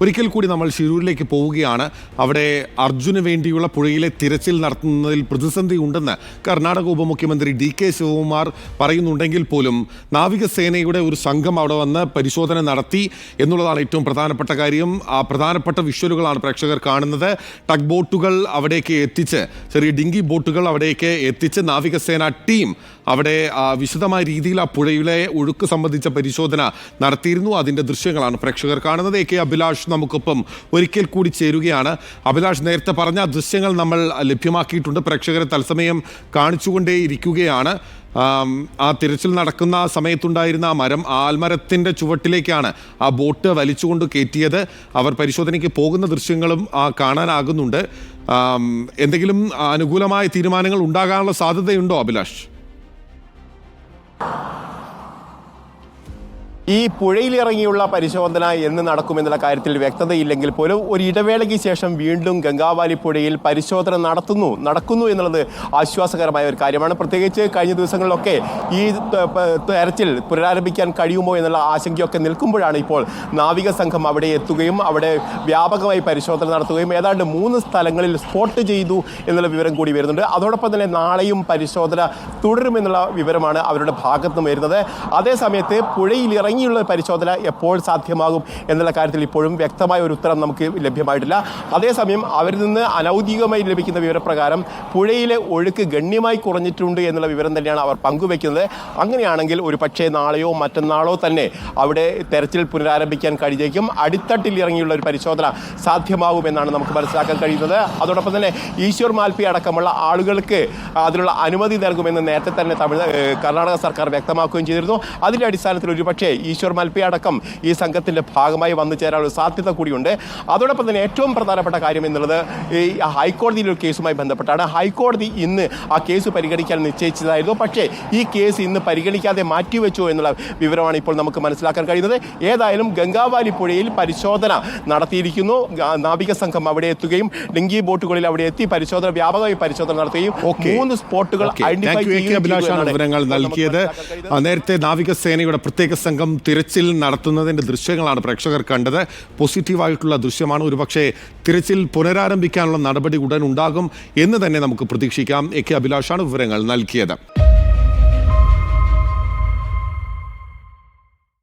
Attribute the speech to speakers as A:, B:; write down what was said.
A: ഒരിക്കൽ കൂടി നമ്മൾ ശിരൂരിലേക്ക് പോവുകയാണ്. അവിടെ അർജുന് വേണ്ടിയുള്ള പുഴയിലെ തിരച്ചിൽ നടത്തുന്നതിൽ പ്രതിസന്ധി ഉണ്ടെന്ന് കർണാടക ഉപമുഖ്യമന്ത്രി DK ശിവകുമാർ പറയുന്നുണ്ടെങ്കിൽ പോലും നാവികസേനയുടെ ഒരു സംഘം അവിടെ വന്ന് പരിശോധന നടത്തി എന്നുള്ളതാണ് ഏറ്റവും പ്രധാനപ്പെട്ട കാര്യം. ആ പ്രധാനപ്പെട്ട വിഷ്വലുകളാണ് പ്രേക്ഷകർ കാണുന്നത്. ടഗ് ബോട്ടുകൾ അവിടേക്ക് എത്തിച്ച്, ചെറിയ ഡിങ്കി ബോട്ടുകൾ അവിടേക്ക് എത്തിച്ച് നാവികസേന ടീം അവിടെ വിശദമായ രീതിയിൽ ആ പുഴയിലെ ഒഴുക്ക് സംബന്ധിച്ച പരിശോധന നടത്തിയിരുന്നു. അതിൻ്റെ ദൃശ്യങ്ങളാണ് പ്രേക്ഷകർ കാണുന്നത്. AK അഭിലാഷ് നമുക്കൊപ്പം ഒരിക്കൽ കൂടി ചേരുകയാണ്. അഭിലാഷ്, നേരത്തെ പറഞ്ഞ ദൃശ്യങ്ങൾ നമ്മൾ ലഭ്യമാക്കിയിട്ടുണ്ട്. പ്രേക്ഷകരെ തത്സമയം കാണിച്ചുകൊണ്ടേയിരിക്കുകയാണ്. ആ തിരച്ചിൽ നടക്കുന്ന സമയത്തുണ്ടായിരുന്ന ആ ആൽമരത്തിൻ്റെ ചുവട്ടിലേക്കാണ് ആ ബോട്ട് വലിച്ചുകൊണ്ട് കയറ്റിയത്. അവർ പരിശോധനയ്ക്ക് പോകുന്ന ദൃശ്യങ്ങളും കാണാനാകുന്നുണ്ട്. എന്തെങ്കിലും അനുകൂലമായ തീരുമാനങ്ങൾ ഉണ്ടാകാനുള്ള സാധ്യതയുണ്ടോ അഭിലാഷ്?
B: ഈ പുഴയിലിറങ്ങിയുള്ള പരിശോധന എന്ന് നടക്കുമെന്നുള്ള കാര്യത്തിൽ വ്യക്തതയില്ലെങ്കിൽ പോലും ഒരു ഇടവേളയ്ക്ക് ശേഷം വീണ്ടും ഗംഗാവാലി പുഴയിൽ പരിശോധന നടക്കുന്നു എന്നുള്ളത് ആശ്വാസകരമായ ഒരു കാര്യമാണ്. പ്രത്യേകിച്ച് കഴിഞ്ഞ ദിവസങ്ങളിലൊക്കെ ഈ തെരച്ചിൽ പുനരാരംഭിക്കാൻ കഴിയുമോ എന്നുള്ള ആശങ്കയൊക്കെ നിൽക്കുമ്പോഴാണ് ഇപ്പോൾ നാവിക സംഘം അവിടെ എത്തുകയും അവിടെ വ്യാപകമായി പരിശോധന നടത്തുകയും ഏതാണ്ട് 3 സ്ഥലങ്ങളിൽ സ്പോട്ട് ചെയ്തു എന്നുള്ള വിവരം കൂടി വരുന്നുണ്ട്. അതോടൊപ്പം തന്നെ നാളെയും പരിശോധന തുടരുമെന്നുള്ള വിവരമാണ് അവരുടെ ഭാഗത്തുനിന്ന് വരുന്നത്. അതേസമയത്ത് പുഴയിലിറങ്ങി പരിശോധന എപ്പോൾ സാധ്യമാകും എന്നുള്ള കാര്യത്തിൽ ഇപ്പോഴും വ്യക്തമായ ഒരു ഉത്തരം നമുക്ക് ലഭ്യമായിട്ടില്ല. അതേസമയം അവരിൽ നിന്ന് അനൗദ്യോഗികമായി ലഭിക്കുന്ന വിവരപ്രകാരം പുഴയിലെ ഒഴുക്ക് ഗണ്യമായി കുറഞ്ഞിട്ടുണ്ട് എന്നുള്ള വിവരം തന്നെയാണ് അവർ പങ്കുവെക്കുന്നത്. അങ്ങനെയാണെങ്കിൽ ഒരു പക്ഷേ നാളെയോ മറ്റന്നാളോ തന്നെ അവിടെ തെരച്ചിൽ പുനരാരംഭിക്കാൻ കഴിയേക്കും. അടിത്തട്ടിൽ ഇറങ്ങിയുള്ള ഒരു പരിശോധന സാധ്യമാകുമെന്നാണ് നമുക്ക് മനസ്സിലാക്കാൻ കഴിയുന്നത്. അതോടൊപ്പം തന്നെ ഈശ്വർ മാൽപ്പി അടക്കമുള്ള ആളുകൾക്ക് അതിനുള്ള അനുമതി നൽകുമെന്ന് നേരത്തെ തന്നെ കർണാടക സർക്കാർ വ്യക്തമാക്കുകയും ചെയ്തിരുന്നു. അതിൻ്റെ അടിസ്ഥാനത്തിൽ ഒരുപക്ഷേ ഈശ്വർ മാൽപ്പി അടക്കം ഈ സംഘത്തിൻ്റെ ഭാഗമായി വന്നു ചേരാനുള്ള സാധ്യത കൂടിയുണ്ട്. അതോടൊപ്പം തന്നെ ഏറ്റവും പ്രധാനപ്പെട്ട കാര്യം എന്നുള്ളത് ഈ ഹൈക്കോടതിയിലെ ഒരു കേസുമായി ബന്ധപ്പെട്ടാണ്. ഹൈക്കോടതി ഇന്ന് ആ കേസ് പരിഗണിക്കാൻ നിശ്ചയിച്ചതായിരുന്നു. പക്ഷേ ഈ കേസ് ഇന്ന് പരിഗണിക്കാതെ മാറ്റിവെച്ചു എന്നുള്ള വിവരമാണ് ഇപ്പോൾ നമുക്ക് മനസ്സിലാക്കാൻ കഴിയുന്നത്. ഏതായാലും ഗംഗാവാലി പുഴയിൽ പരിശോധന നടത്തിയിരിക്കുന്നു. നാവിക സംഘം അവിടെ എത്തുകയും ഡിങ്കി ബോട്ടുകളിൽ അവിടെ എത്തി വ്യാപകമായി പരിശോധന നടത്തുകയും 3 സ്പോട്ടുകൾ ഐഡന്റിഫൈ
A: വിവരങ്ങൾ നൽകിയത്. നേരത്തെ നാവികസേനയുടെ പ്രത്യേക സംഘം തിരച്ചിൽ നടത്തുന്നതിൻ്റെ ദൃശ്യങ്ങളാണ് പ്രേക്ഷകർ കണ്ടത്. പോസിറ്റീവായിട്ടുള്ള ദൃശ്യമാണ്. ഒരുപക്ഷെ തിരച്ചിൽ പുനരാരംഭിക്കാനുള്ള നടപടി ഉടൻ ഉണ്ടാകും എന്ന് തന്നെ നമുക്ക് പ്രതീക്ഷിക്കാം. AK അഭിലാഷാണ് വിവരങ്ങൾ നൽകിയത്.